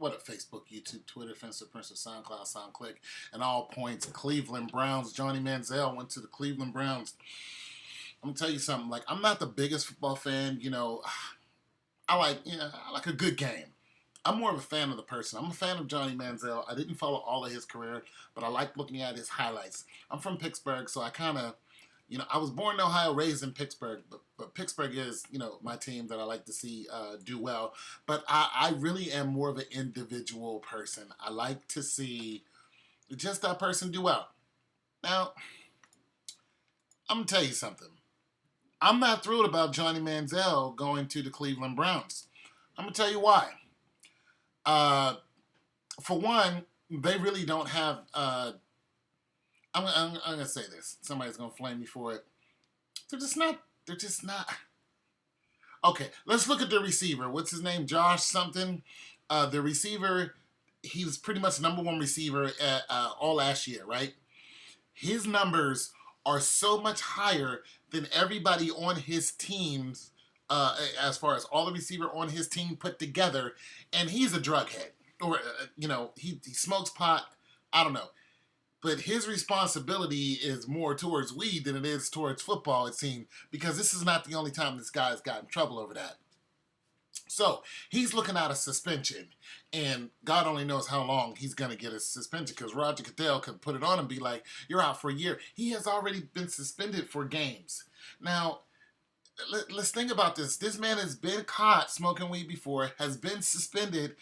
what a Facebook, YouTube, Twitter, Finsta, Prince, SoundCloud, SoundClick, and all points. Cleveland Browns. Johny Manzel went to the Cleveland Browns. I'm gonna tell you something. Like, I'm not the biggest football fan. I like a good game. I'm more of a fan of the person. I'm a fan of Johny Manzel. I didn't follow all of his career, but I like looking at his highlights. I'm from Pittsburgh, so I kind of, I was born in Ohio, raised in Pittsburgh, but Pittsburgh is, my team that I like to see do well. But I really am more of an individual person. I like to see just that person do well. Now, I'm going to tell you something. I'm not thrilled about Johny Manzel going to the Cleveland Browns. I'm going to tell you why. For one, they really don't have. I'm going to say this. Somebody's going to flame me for it. They're just not. They're just not. Okay, let's look at the receiver. What's his name? Josh something. The receiver, he was pretty much number one receiver all last year, right? His numbers are so much higher than everybody on his teams, as far as all the receiver on his team put together, and he's a drug head. Or, he smokes pot. I don't know. But his responsibility is more towards weed than it is towards football, it seems, because this is not the only time this guy's got in trouble over that. So he's looking at a suspension, and God only knows how long he's going to get a suspension, because Roger Goodell could put it on and be like, you're out for a year. He has already been suspended for games. Now, let's think about this. This man has been caught smoking weed before, has been suspended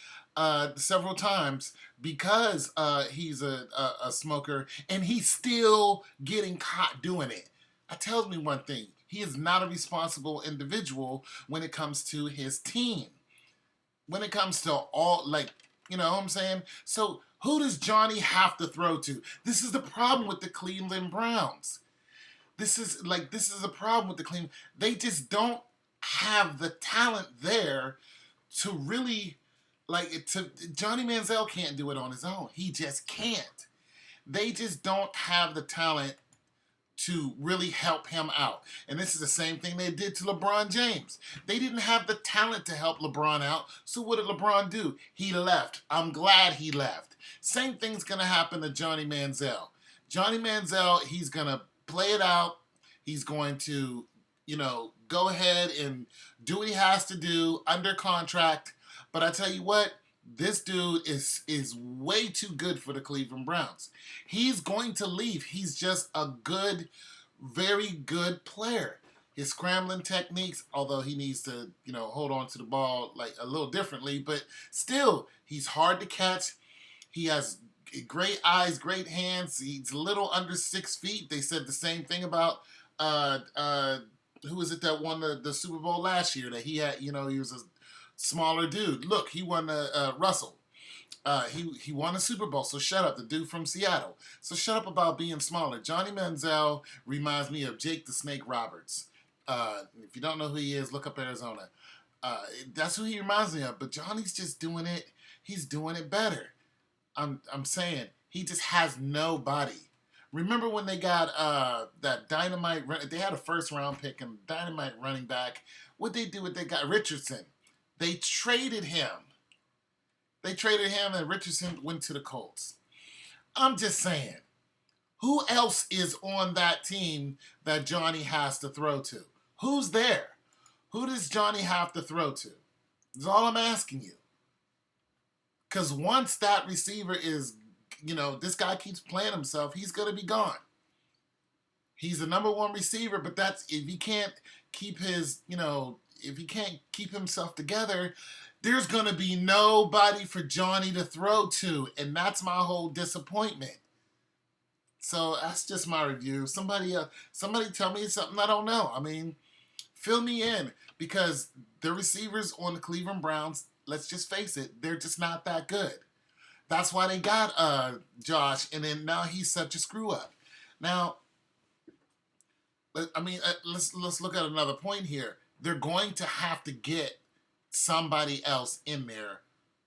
several times because he's a smoker, and he's still getting caught doing it. That tells me one thing. He is not a responsible individual when it comes to his team. When it comes to all, you know what I'm saying? So who does Johny have to throw to? This is the problem with the Cleveland Browns. This is a problem with the Cleveland. They just don't have the talent there to really, Johny Manzel can't do it on his own. He just can't. They just don't have the talent to really help him out. And this is the same thing they did to LeBron James. They didn't have the talent to help LeBron out. So what did LeBron do? He left. I'm glad he left. Same thing's going to happen to Johny Manzel. Johny Manzel, he's going to play it out. He's going to, go ahead and do what he has to do under contract. But I tell you what, this dude is way too good for the Cleveland Browns. He's going to leave. He's just a good, very good player. His scrambling techniques, although he needs to, hold on to the ball a little differently, but still, he's hard to catch. He has great eyes, great hands. He's a little under 6 feet. They said the same thing about who was it that won the Super Bowl last year? That he had, he was a smaller dude. Look, he won Russell. He won a Super Bowl, so shut up. The dude from Seattle. So shut up about being smaller. Johny Manzel reminds me of Jake the Snake Roberts. If you don't know who he is, look up Arizona. That's who he reminds me of. But Johnny's just doing it. He's doing it better. I'm saying he just has no body. Remember when they got that dynamite? They had a first round pick and dynamite running back. What they do? What they got? Richardson. They traded him. And Richardson went to the Colts. I'm just saying, who else is on that team that Johny has to throw to? Who's there? Who does Johny have to throw to? That's all I'm asking you. Because once that receiver is, this guy keeps playing himself, he's going to be gone. He's the number one receiver, but that's if he can't keep his, if he can't keep himself together, there's going to be nobody for Johny to throw to, and that's my whole disappointment. So that's just my review. Somebody tell me something I don't know. I mean, fill me in, because the receivers on the Cleveland Browns, let's just face it, they're just not that good. That's why they got Josh, and then now he's such a screw up. Now, let's look at another point here. They're going to have to get somebody else in there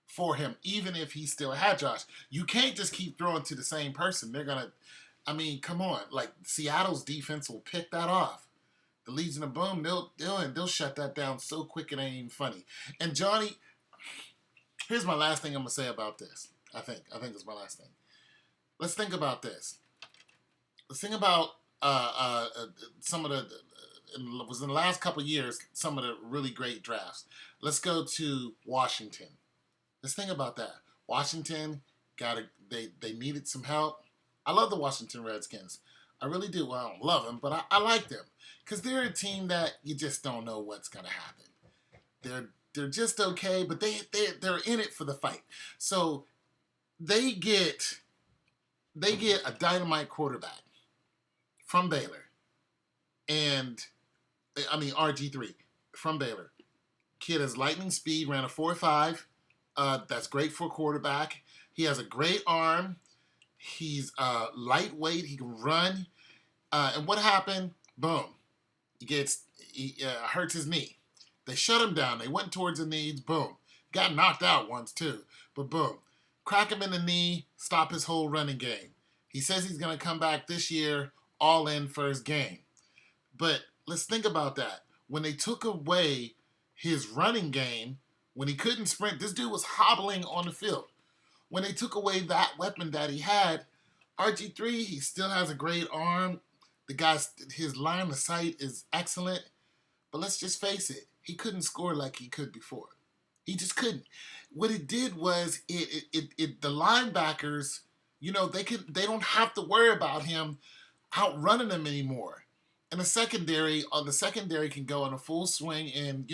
for him, even if he still had Josh. You can't just keep throwing to the same person. They're going to, come on. Seattle's defense will pick that off. The Legion of Boom, they'll shut that down so quick it ain't even funny. And Johny, Here's my last thing I'm gonna say about this. I think it's my last thing. Let's think about this. Let's think about some of the it was in the last couple of years some of the really great drafts. Let's go to Washington. Let's think about that. Washington got a, they needed some help. I love the Washington Redskins. I really do. Well, I don't love them, but I like them because they're a team that you just don't know what's gonna happen. They're just okay, but they're in it for the fight. So they get a dynamite quarterback from Baylor, and I mean RG3 from Baylor. Kid has lightning speed, ran a 4.5. That's great for a quarterback. He has a great arm. He's lightweight. He can run. And what happened? Boom. He hurts his knee. They shut him down. They went towards the knees. Boom. Got knocked out once too. But boom. Crack him in the knee. Stop his whole running game. He says he's going to come back this year all in first game. But let's think about that. When they took away his running game, when he couldn't sprint, this dude was hobbling on the field. When they took away that weapon that he had, RG3, he still has a great arm. The guy's, his line of sight is excellent. But let's just face it, he couldn't score like he could before. He just couldn't. What it did was the linebackers, they don't have to worry about him outrunning them anymore. And the secondary can go on a full swing and,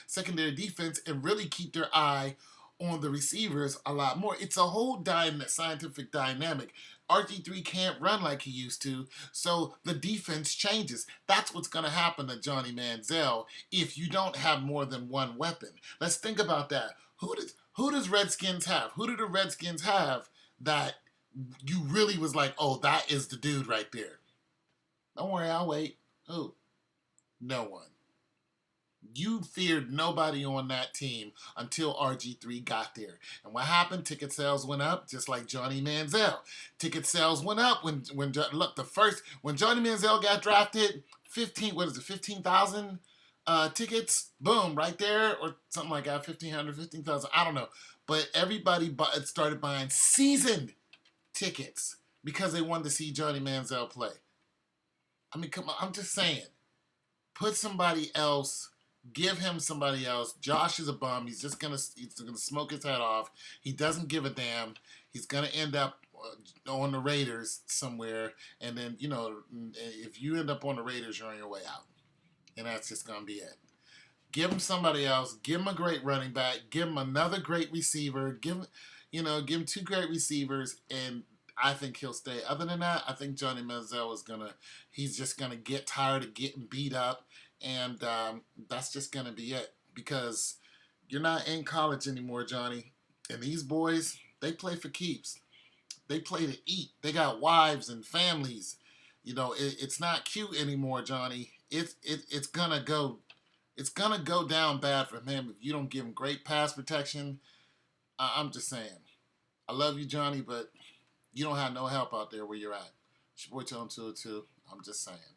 secondary defense and really keep their eye on the receivers a lot more. It's a whole scientific dynamic. RG3 can't run like he used to, so the defense changes. That's what's going to happen to Johny Manzel if you don't have more than one weapon. Let's think about that. Who does Redskins have? Who do the Redskins have that you really was like, oh, that is the dude right there? Don't worry, I'll wait. Who? No one. You feared nobody on that team until RG3 got there. And what happened? Ticket sales went up, just like Johny Manzel. Ticket sales went up when Johny Manzel got drafted, 15,000 tickets, boom, right there, or something like that, 1,500, 15,000, I don't know. But everybody started buying seasoned tickets because they wanted to see Johny Manzel play. I mean, come on, I'm just saying. Put somebody else. Give him somebody else. Josh is a bum. He's gonna smoke his head off. He doesn't give a damn. He's gonna end up on the Raiders somewhere, and then if you end up on the Raiders, you're on your way out, and that's just gonna be it. Give him somebody else. Give him a great running back. Give him another great receiver. Give him two great receivers, and I think he'll stay. Other than that, I think Johny Manzel he's just gonna get tired of getting beat up. And that's just going to be it. Because you're not in college anymore, Johnny. And these boys, they play for keeps. They play to eat. They got wives and families. It's not cute anymore, Johnny. It's gonna go down bad for him if you don't give him great pass protection. I'm just saying. I love you, Johnny, but you don't have no help out there where you're at. It's your boy Tone 202. I'm just saying.